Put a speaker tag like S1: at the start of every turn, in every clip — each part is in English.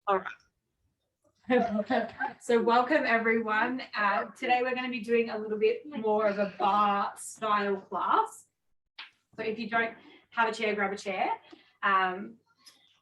S1: All right. So welcome everyone. Today we're going to be doing a little bit more of a bar style class. So if you don't have a chair, grab a chair.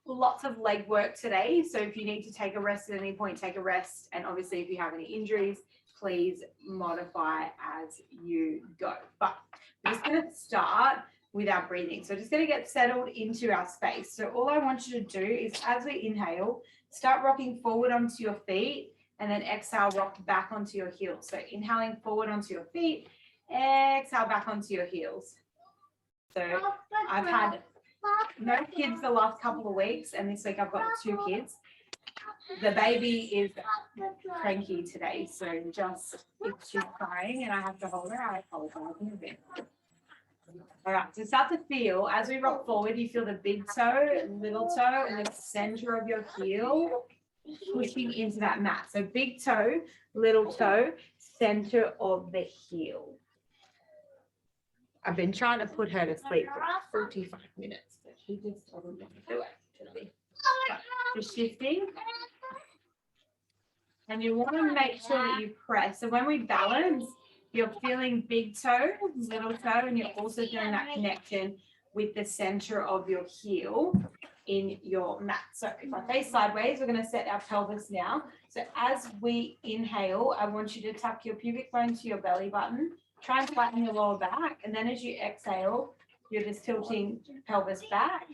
S1: Lots of leg work today. So if you need to take a rest at any point, take a rest. And obviously if you have any injuries, please modify as you go. But we're just going to start with our breathing. So just going to get settled into our space. So all I want you to do is as we inhale, start rocking forward onto your feet and then exhale, rock back onto your heels. So inhaling forward onto your feet, exhale back onto your heels. So I've had no kids the last couple of weeks and this week I've got 2 kids. The baby is cranky today, so just if she's crying and I have to hold her, I apologize in advance. All right, so start to feel, as we rock forward, you feel the big toe, little toe, and the center of your heel pushing into that mat. So big toe, little toe, center of the heel. I've been trying to put her to sleep for 45 minutes, but she just doesn't want to do it today. Just shifting. And you want to make sure that you press. So when we balance, you're feeling big toe, little toe, and you're also feeling that connection with the center of your heel in your mat. So if I face sideways, we're going to set our pelvis now. So as we inhale, I want you to tuck your pubic bone to your belly button. Try and flatten your lower back. And then as you exhale, you're just tilting pelvis back,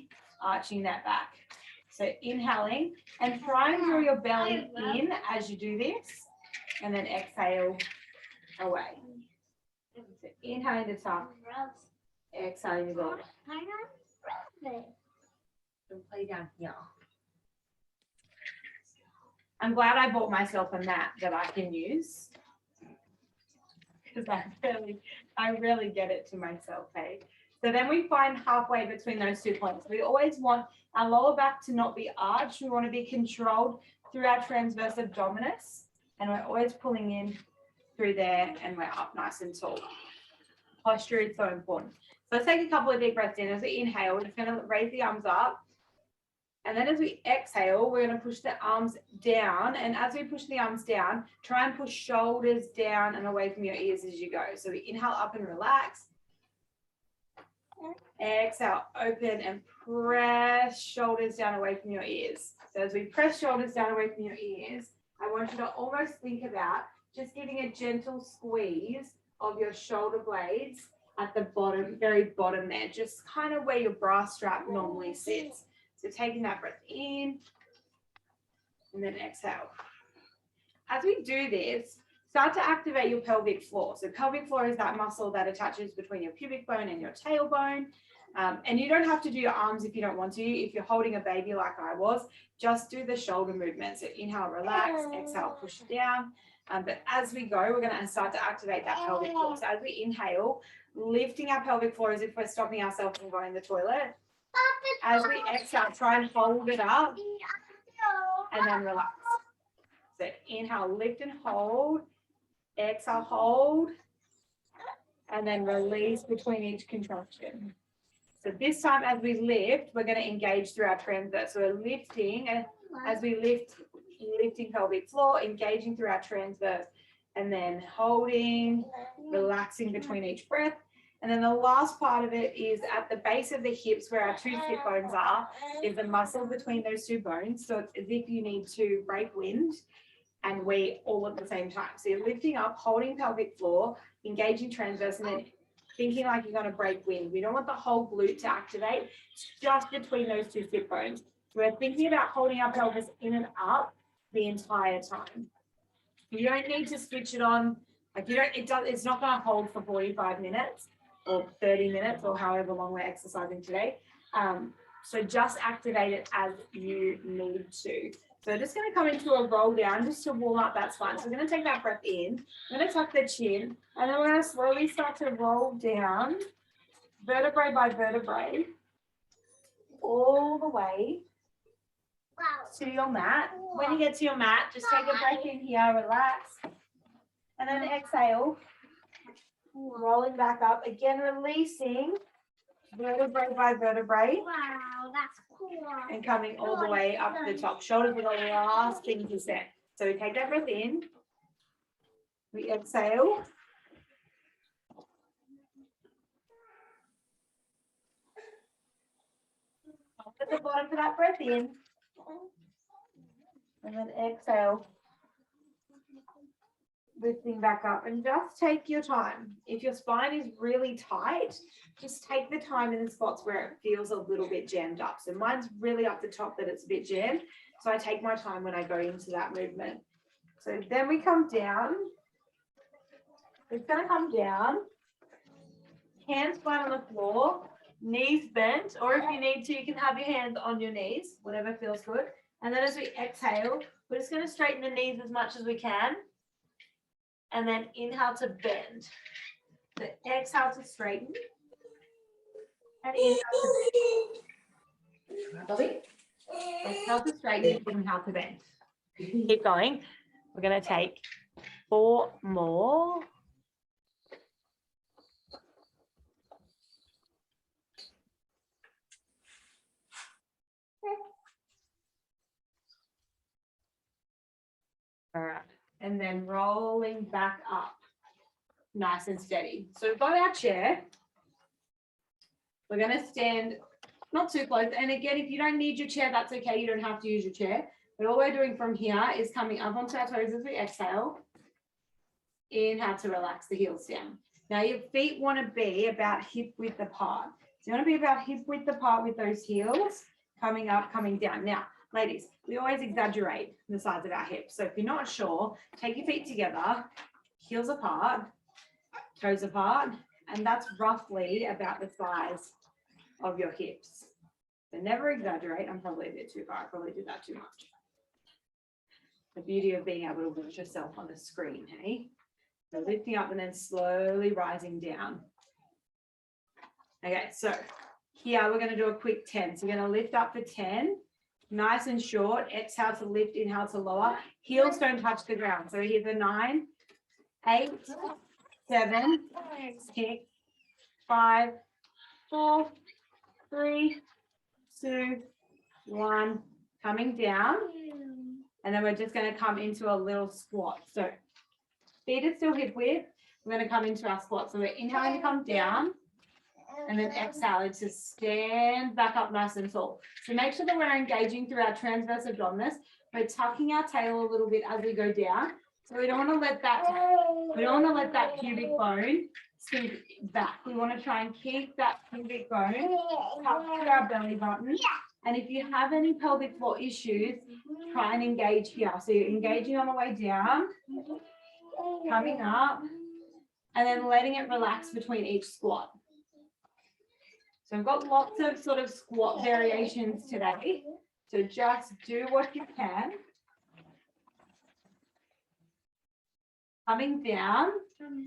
S1: arching that back. So inhaling and try and draw your belly in as you do this. And then exhale away. So inhaling to tuck, exhaling to go. Play down here. I'm glad I bought myself a mat that I can use because I really get it to myself, hey. So then we find halfway between those 2 points. We always want our lower back to not be arched. We want to be controlled through our transverse abdominis, and we're always pulling in through there, and we're up nice and tall. Posture is so important. So let's take a couple of deep breaths in. As we inhale, we're just going to raise the arms up. And then as we exhale, we're going to push the arms down. And as we push the arms down, try and push shoulders down and away from your ears as you go. So we inhale up and relax. Exhale, open and press shoulders down away from your ears. So as we press shoulders down away from your ears, I want you to almost think about just giving a gentle squeeze of your shoulder blades at the bottom, very bottom there, just kind of where your bra strap normally sits. So taking that breath in and then exhale. As we do this, start to activate your pelvic floor. So pelvic floor is that muscle that attaches between your pubic bone and your tailbone. And you don't have to do your arms if you don't want to. If you're holding a baby like I was, just do the shoulder movement. So inhale, relax, exhale, push down. But as we go, we're going to start to activate that pelvic floor. So as we inhale, lifting our pelvic floor as if we're stopping ourselves from going to the toilet. As we exhale, try and hold it up and then relax. So inhale, lift and hold. Exhale, hold. And then release between each contraction. So this time as we lift, we're going to engage through our transverse. So we're lifting, and as we lift, lifting pelvic floor, engaging through our transverse, and then holding, relaxing between each breath. And then the last part of it is at the base of the hips where our 2 hip bones are, is the muscle between those 2 bones. So it's as if you need to break wind and wait all at the same time. So you're lifting up, holding pelvic floor, engaging transverse, and then thinking like you're going to break wind. We don't want the whole glute to activate, just between those 2 hip bones. We're thinking about holding our pelvis in and up the entire time. You don't need to switch it on. Like it's not going to hold for 45 minutes or 30 minutes or however long we're exercising today. So just activate it as you need to. So just going to come into a roll down just to warm up that spine. So we're going to take that breath in. I'm going to tuck the chin, and then we're going to slowly start to roll down, vertebrae by vertebrae, all the way to your mat. When you get to your mat, just take a breath in here, relax, and then exhale, rolling back up. Again, releasing vertebrae by vertebrae.
S2: Wow, that's cool.
S1: And coming all the way up to the top. Shoulders are the last thing to set. So we take that breath in. We exhale. Up at the bottom for that breath in. And then exhale. Lifting back up, and just take your time. If your spine is really tight, just take the time in the spots where it feels a little bit jammed up. So mine's really up the top that it's a bit jammed. So I take my time when I go into that movement. So then we come down. It's going to come down. Hands flat on the floor, knees bent, or if you need to, you can have your hands on your knees, whatever feels good. And then as we exhale, we're just going to straighten the knees as much as we can. And then inhale to bend. So exhale to straighten. And inhale to bend. Exhale to straighten, inhale to bend. Keep going. We're going to take 4 more. All right. And then rolling back up, nice and steady. So we've got our chair. We're going to stand not too close. And again, if you don't need your chair, that's okay. You don't have to use your chair. But all we're doing from here is coming up onto our toes as we exhale. Inhale to relax the heels down. Now your feet want to be about hip width apart. So you want to be about hip width apart with those heels, coming up, coming down. Now, ladies, we always exaggerate the size of our hips. So if you're not sure, take your feet together, heels apart, toes apart, and that's roughly about the size of your hips. So never exaggerate. I'm probably a bit too far. I probably did that too much. The beauty of being able to watch yourself on the screen, hey? So lifting up and then slowly rising down. Okay, so here we're going to do a quick 10. So you're going to lift up for 10. Nice and short. Exhale to lift, inhale to lower. Heels don't touch the ground. So here's a 9, 8, 7, 6, 5, 4, 3, 2, 1. Coming down. And then we're just going to come into a little squat. So feet are still hip width. We're going to come into our squat. So we're inhaling to come down. And then exhaling to stand back up nice and tall. So make sure that we're engaging through our transverse abdominis. We're tucking our tail a little bit as we go down. So we don't want to let that pubic bone sink back. We want to try and keep that pubic bone tucked to our belly button. And if you have any pelvic floor issues, try and engage here. So you're engaging on the way down, coming up, and then letting it relax between each squat. So I've got lots of sort of squat variations today. So just do what you can. Coming down,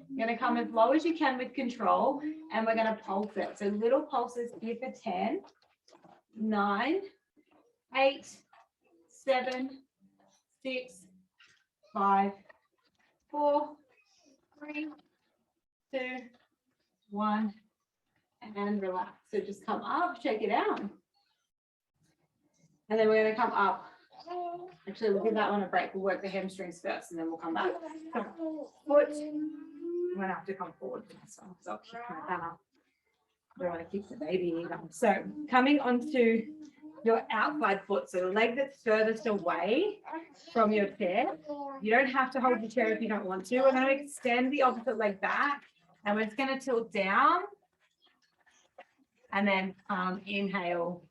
S1: you're going to come as low as you can with control, and we're going to pulse it. So little pulses here for 10, 9, 8, 7, 6, 5, 4, 3, 2, 1. And relax. So just come up, shake it out. And then we're going to come up. Actually, we'll give that one a break. We'll work the hamstrings first and then we'll come back. So, foot. I'm going to have to come forward for this one because I'll kick my banner. I don't want to kick the baby either. So coming onto your outside foot, so the leg that's furthest away from your chair. You don't have to hold your chair if you don't want to. We're going to extend the opposite leg back and we're just going to tilt down. And then inhale,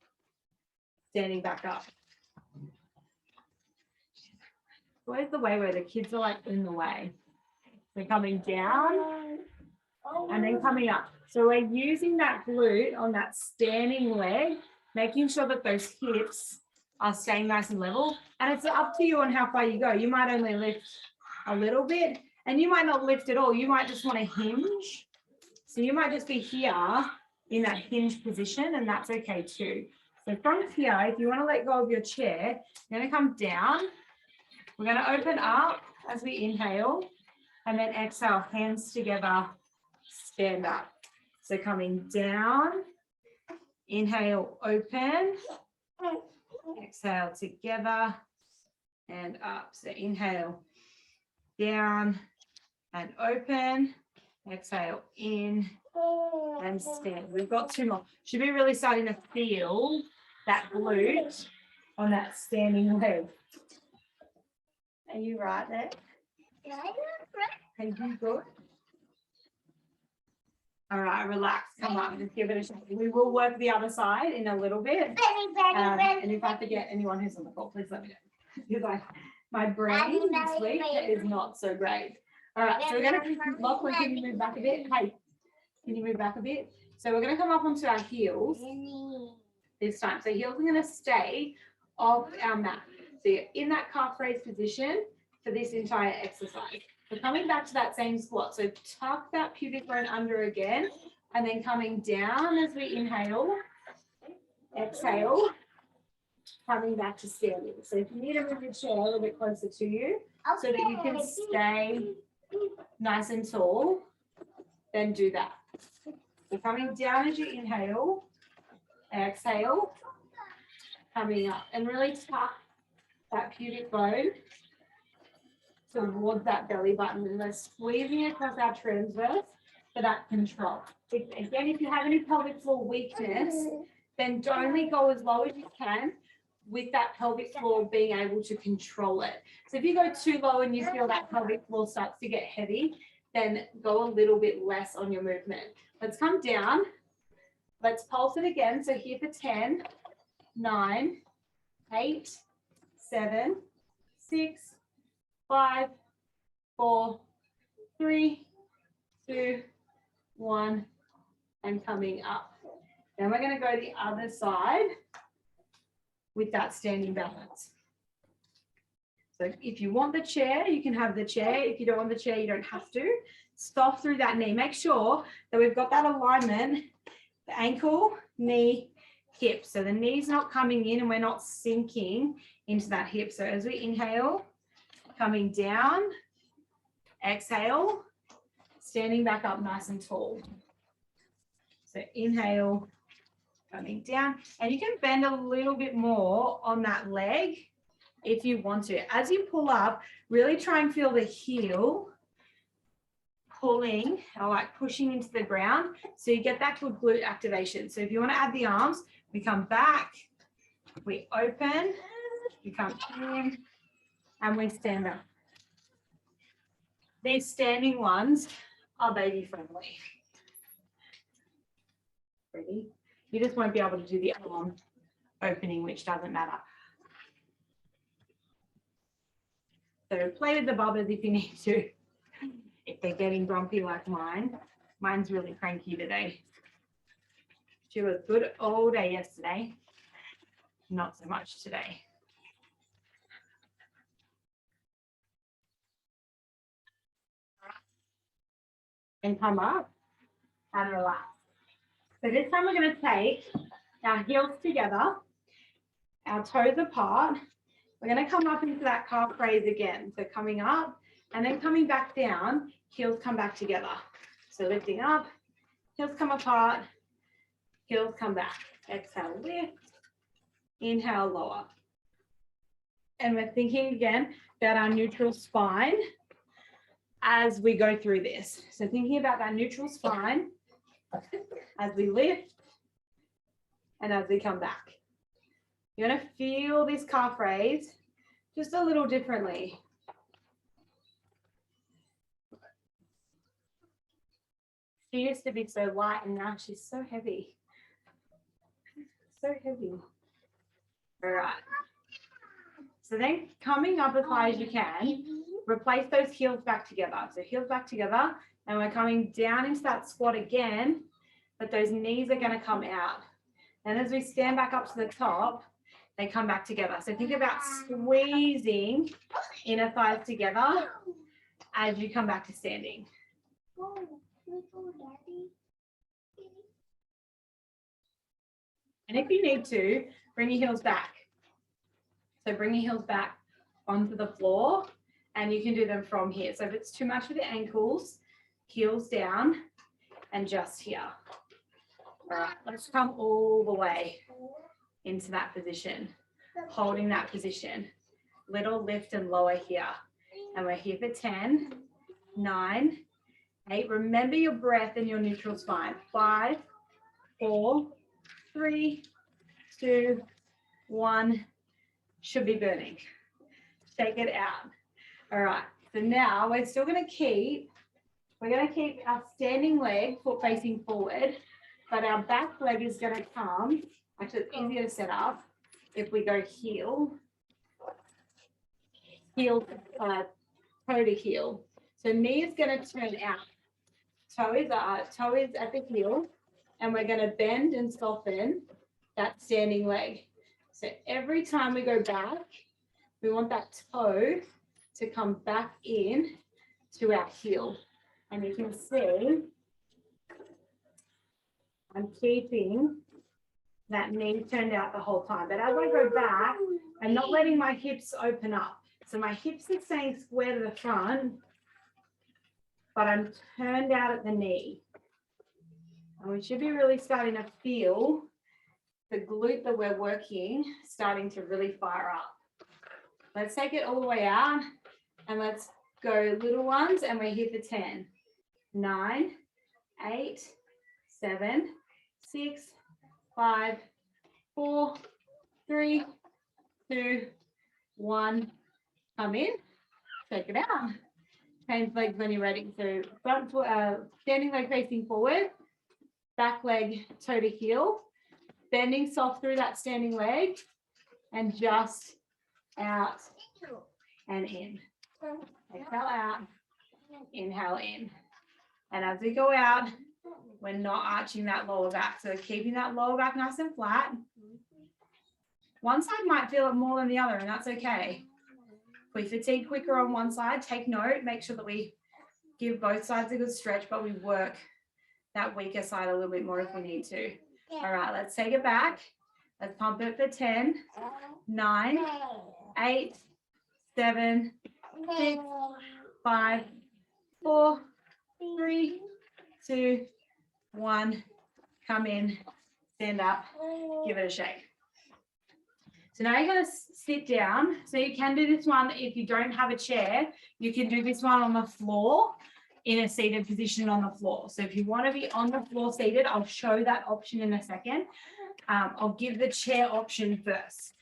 S1: standing back up. Where's the way where the kids are like in the way? They're coming down and then coming up. So we're using that glute on that standing leg, making sure that those hips are staying nice and level. And it's up to you on how far you go. You might only lift a little bit and you might not lift at all. You might just want to hinge. So you might just be here in that hinge position, and that's okay too. So from here, if you want to let go of your chair, you're going to come down. We're going to open up as we inhale, and then exhale, hands together, stand up. So coming down, Inhale, open. Exhale, together and up. So inhale, down and open. Exhale, in and stand. We've got 2 more. Should be really starting to feel that glute on that standing leg. Are you right there? Are you good? All right, relax. Come up. Just give it a shake. We will work the other side in a little bit. And if I forget anyone who's on the call, please let me know. Because my brain this week is not so great. All right, so we're going to, Lachlan, can you move back a bit? Hey, can you move back a bit? So we're going to come up onto our heels this time. So heels are going to stay off our mat. So you're in that calf raise position for this entire exercise. So coming back to that same squat. So tuck that pubic bone under again, and then coming down as we inhale, exhale, coming back to standing. So if you need to move your chair a little bit closer to you so that you can stay nice and tall, then do that. So coming down as you inhale, exhale, coming up, and really tuck that pubic bone towards that belly button, and then squeezing across our transverse for that control. Again, if you have any pelvic floor weakness, then don't only go as low as you can with that pelvic floor being able to control it. So if you go too low and you feel that pelvic floor starts to get heavy, then go a little bit less on your movement. Let's come down. Let's pulse it again. So here for 10, 9, 8, 7, 6, 5, 4, 3, 2, 1, and coming up. Then we're going to go the other side with that standing balance. So if you want the chair, you can have the chair. If you don't want the chair, you don't have to. Stop through that knee. Make sure that we've got that alignment, the ankle, knee, hip. So the knee's not coming in and we're not sinking into that hip. So as we inhale, coming down, exhale, standing back up nice and tall. So inhale, coming down, and you can bend a little bit more on that leg if you want to. As you pull up, really try and feel the heel pulling or like pushing into the ground so you get that good glute activation. So if you want to add the arms, we come back, we open, we come in, and we stand up. These standing ones are baby friendly. Ready? You just won't be able to do the arm opening, which doesn't matter. So play with the bubbers if you need to. If they're getting grumpy like mine. Mine's really cranky today. She was good all day yesterday. Not so much today. And come up and relax. So this time we're going to take our heels together, our toes apart. We're going to come up into that calf raise again. So coming up and then coming back down, heels come back together. So lifting up, heels come apart, heels come back. Exhale, lift, inhale, lower. And we're thinking again about our neutral spine as we go through this. So thinking about that neutral spine as we lift and as we come back. You're going to feel this calf raise just a little differently. She used to be so light and now she's so heavy. So heavy. All right. So then coming up as high as you can, replace those heels back together. So heels back together, and we're coming down into that squat again, but those knees are going to come out. And as we stand back up to the top, they come back together. So think about squeezing inner thighs together as you come back to standing. And if you need to, bring your heels back. So bring your heels back onto the floor, and you can do them from here. So if it's too much for the ankles, heels down and just here. All right, let's come all the way into that position, holding that position. Little lift and lower here. And we're here for 10, 9, 8. Remember your breath and your neutral spine. 5, 4, 3, 2, 1. Should be burning. Shake it out. All right. So now we're still going to keep our standing leg, foot facing forward, but our back leg is going to come. Actually, it's easier to set up if we go heel, toe to heel. So knee is going to turn out. Toe is at the heel, and we're going to bend and soften that standing leg. So every time we go back, we want that toe to come back in to our heel. And you can see I'm keeping that knee turned out the whole time. But as I go back, I'm not letting my hips open up. So my hips are staying square to the front, but I'm turned out at the knee. And we should be really starting to feel the glute that we're working starting to really fire up. Let's take it all the way out and let's go little ones, and we're here for 10, 9, 8, 7, 6, 5, 4, 3, 2, 1. Come in, take it out. Change legs when you're ready. So front foot, standing leg facing forward, back leg toe to heel, bending soft through that standing leg, and just out and in. Exhale out, inhale in. And as we go out, we're not arching that lower back. So keeping that lower back nice and flat. One side might feel it more than the other, and that's okay. If we fatigue quicker on one side, take note, make sure that we give both sides a good stretch, but we work that weaker side a little bit more if we need to. All right, let's take it back. Let's pump it for 10, 9, 8, 7, 6, 5, 4, 3, 2, 1. Come in, stand up, give it a shake. So now you're going to sit down. So you can do this one if you don't have a chair. You can do this one on the floor in a seated position on the floor. So if you want to be on the floor seated, I'll show that option in a second. I'll give the chair option first.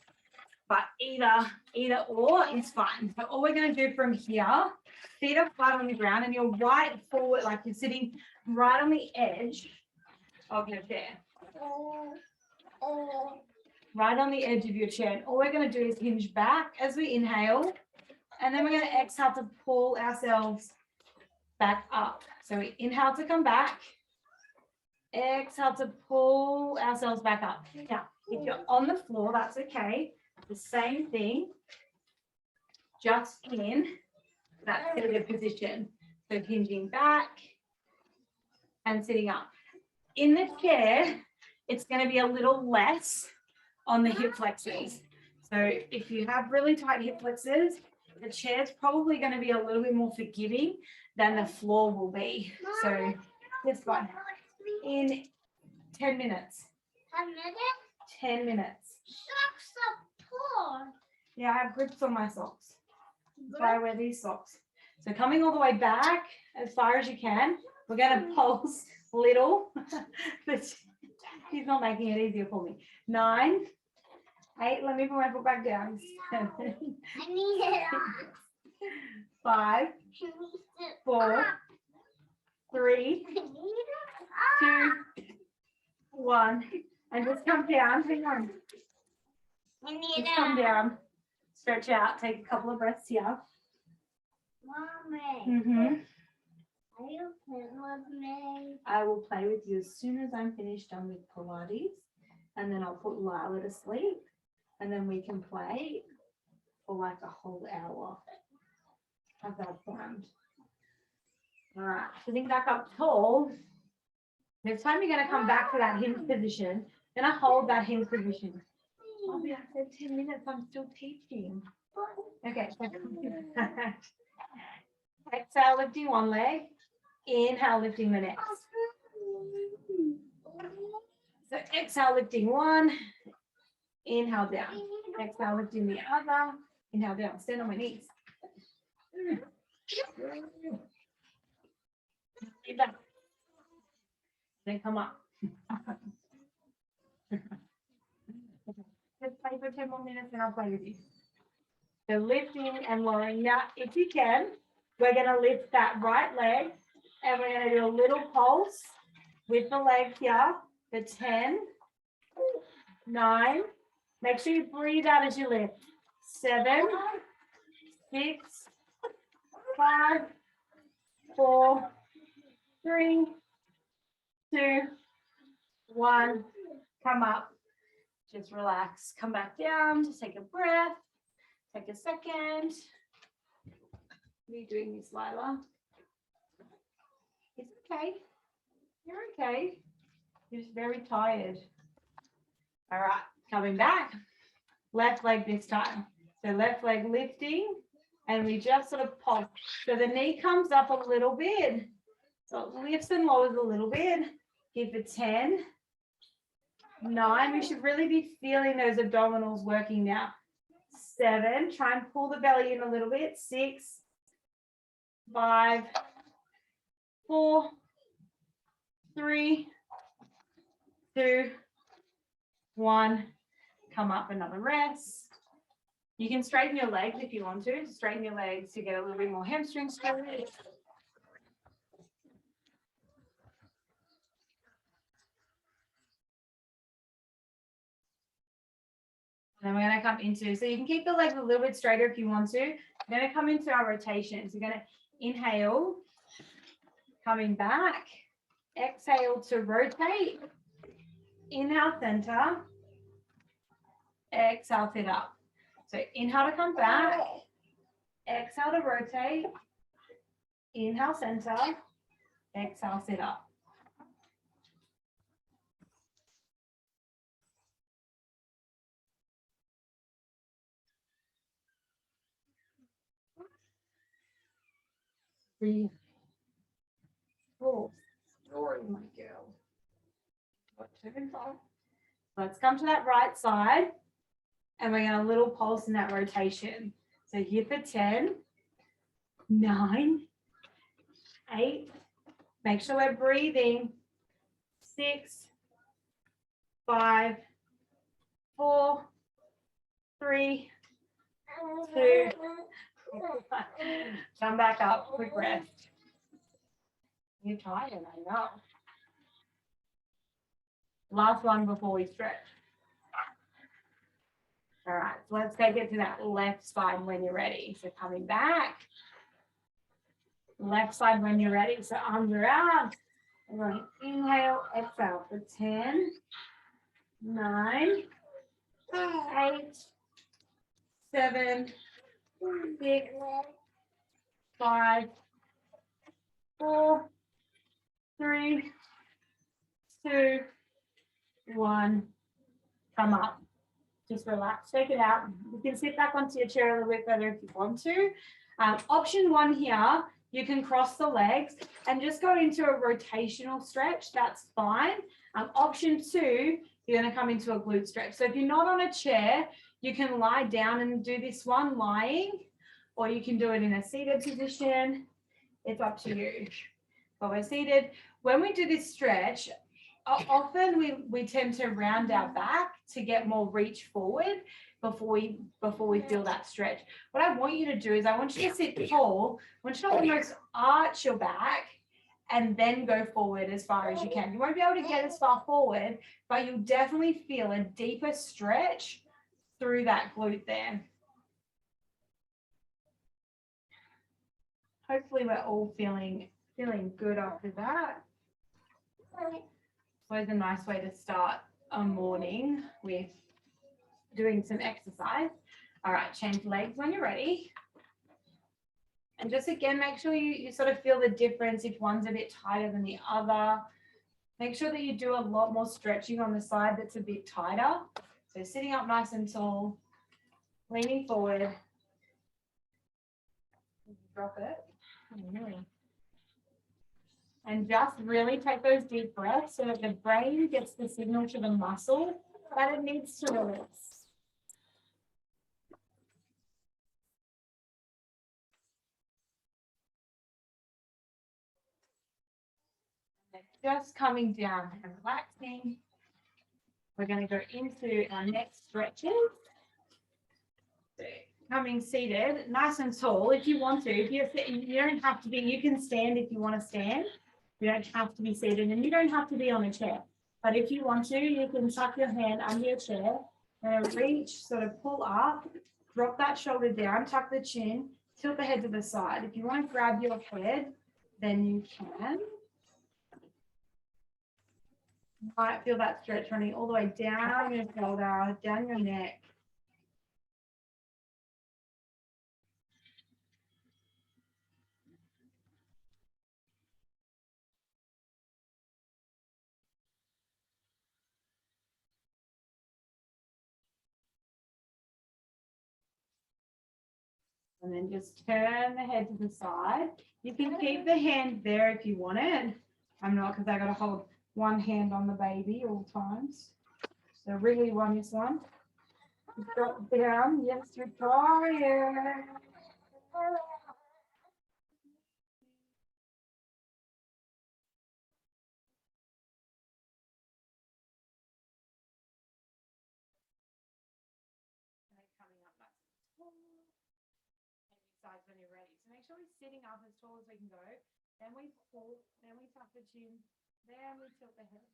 S1: But either or is fine. So all we're going to do from here, feet are flat on the ground and you're right forward, like you're sitting right on the edge of your chair. Right on the edge of your chair. And all we're going to do is hinge back as we inhale. And then we're going to exhale to pull ourselves back up. So we inhale to come back. Exhale to pull ourselves back up. Now, if you're on the floor, that's okay. The same thing, just in that seated position. So hinging back and sitting up. In the chair, it's going to be a little less on the hip flexors. So if you have really tight hip flexors, the chair's probably going to be a little bit more forgiving than the floor will be. So this one in 10 minutes.
S2: 10 minutes?
S1: 10 minutes.
S2: Socks are poor.
S1: Yeah, I have grips on my socks. So I wear these socks. So coming all the way back as far as you can. We're going to pulse little, but he's not making it easier for me. 9, 8, let me put my foot back down. 7,
S2: I need it on.
S1: 5, 4, 3, 2, 1. And just come down. Hang on.
S2: I need
S1: Just
S2: it
S1: come
S2: on.
S1: down. Stretch out. Take a couple of breaths here.
S2: Mommy,
S1: Mm-hmm.
S2: are you playing with me?
S1: I will play with you as soon as I'm finished done with Pilates. And then I'll put Lila to sleep. And then we can play for like a whole hour. How's that sound? All right. Sitting back up tall. Next time you're going to come back to that hinge position. You're going to hold that hinge position. Bobby, I said 10 minutes. I'm still teaching. Okay. So exhale, lifting one leg. Inhale, lifting the next. So exhale, lifting one. Inhale down. Exhale, lifting the other. Inhale down. Stand on my knees. Lay back. Then come up. Just play for 10 more minutes and I'll play with you. So lifting and lowering. Now, if you can, we're going to lift that right leg and we're going to do a little pulse with the leg here for 10, 9. Make sure you breathe out as you lift. 7, 6, 5, 4, 3, 2, 1. Come up. Just relax. Come back down. Just take a breath. Take a second. What are you doing, Miss Lila? It's okay. You're okay. You're just very tired. All right. Coming back. Left leg this time. So left leg lifting. And we just sort of pulse. So the knee comes up a little bit. So it lifts and lowers a little bit. Give it 10. 9. We should really be feeling those abdominals working now. 7. Try and pull the belly in a little bit. 6, 5, 4, 3, 2, 1. Come up, another rest. You can straighten your legs if you want to. Straighten your legs to get a little bit more hamstring stretch. And then we're going to come into, so you can keep the legs a little bit straighter if you want to. We're going to come into our rotations. You're going to inhale, coming back. Exhale to rotate. Inhale, center. Exhale, sit up. So inhale to come back. Exhale to rotate. Inhale, center. Exhale, sit up. Breathe. Full story, my girl. Let's come to that right side. And we're going to little pulse in that rotation. So here for 10, 9, 8. Make sure we're breathing. 6, 5, 4, 3, 2. Come back up. Quick rest. You're tired, I know. Last one before we stretch. All right, so let's take it to that left side when you're ready. So coming back. Left side when you're ready. So arms are out. I'm going to inhale, exhale for 10, 9, 8, 7, 6, 5, 4, 3, 2, 1. Come up. Just relax, take it out. You can sit back onto your chair a little bit further if you want to. Option 1 here, you can cross the legs and just go into a rotational stretch. That's fine. Option 2, you're going to come into a glute stretch. So if you're not on a chair, you can lie down and do this one lying, or you can do it in a seated position. It's up to you. But we're seated. When we do this stretch, often we tend to round our back to get more reach forward before we feel that stretch. What I want you to do is I want you to sit tall. I want you to almost arch your back and then go forward as far as you can. You won't be able to get as far forward, but you'll definitely feel a deeper stretch through that glute there. Hopefully we're all feeling good after that. Always a nice way to start a morning with doing some exercise. All right, change legs when you're ready. And just again, make sure you sort of feel the difference if one's a bit tighter than the other. Make sure that you do a lot more stretching on the side that's a bit tighter. So sitting up nice and tall, leaning forward. Drop it. And just really take those deep breaths so that the brain gets the signal to the muscle that it needs to release. And just coming down and relaxing. We're going to go into our next stretches. So coming seated, nice and tall if you want to. If you don't have to be, you can stand if you want to stand. You don't have to be seated and you don't have to be on a chair. But if you want to, you can tuck your hand under your chair and reach, sort of pull up, drop that shoulder down, tuck the chin, tilt the head to the side. If you want to grab your head, then you can. You might feel that stretch running all the way down your shoulder, down your neck. And then just turn the head to the side. You can keep the hand there if you want it. I'm not, because I got to hold one hand on the baby all times. So really one is one. Drop down. Yes, you're tired. Coming up nice and tall. Sides when you're ready. So make sure we're sitting up as tall as we can go. Then we pull, then we tuck the chin, then we tilt the head.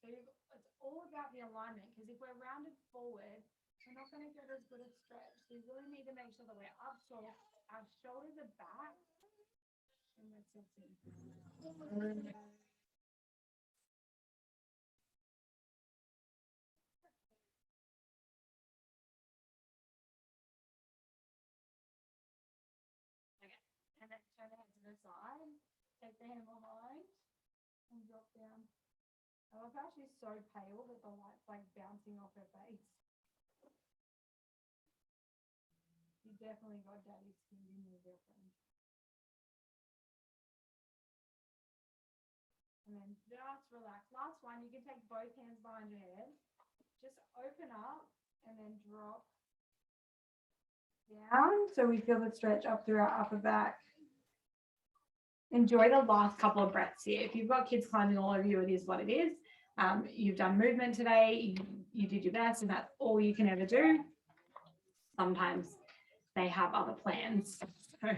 S1: So it's all about the alignment, because if we're rounded forward, we're not going to get as good a stretch. So you really need to make sure that we're up tall, our shoulders are back, and we're tilting. And then turn the head to the side, take the hand behind, and drop down. I love how she's so pale that the light's like bouncing off her face. You definitely got daddy's skin in your girlfriend. And then just relax. Last one, you can take both hands behind your head. Just open up and then drop down so we feel the stretch up through our upper back. Enjoy the last couple of breaths here. If you've got kids climbing all over you, it is what it is. You've done movement today, you did your best, and that's all you can ever do. Sometimes they have other plans. So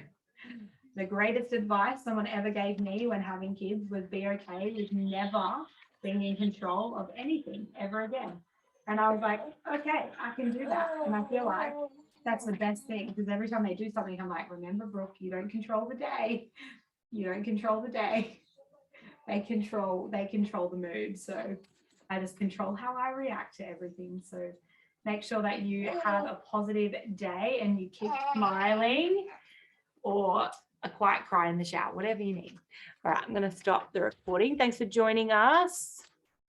S1: the greatest advice someone ever gave me when having kids was be okay with never being in control of anything ever again. And I was like, okay, I can do that. And I feel like that's the best thing, because every time they do something, I'm like, remember, Brooke, you don't control the day. You don't control the day. They control the mood. So I just control how I react to everything. So make sure that you have a positive day and you keep smiling, or a quiet cry in the shower, whatever you need. All right, I'm going to stop the recording. Thanks for joining us.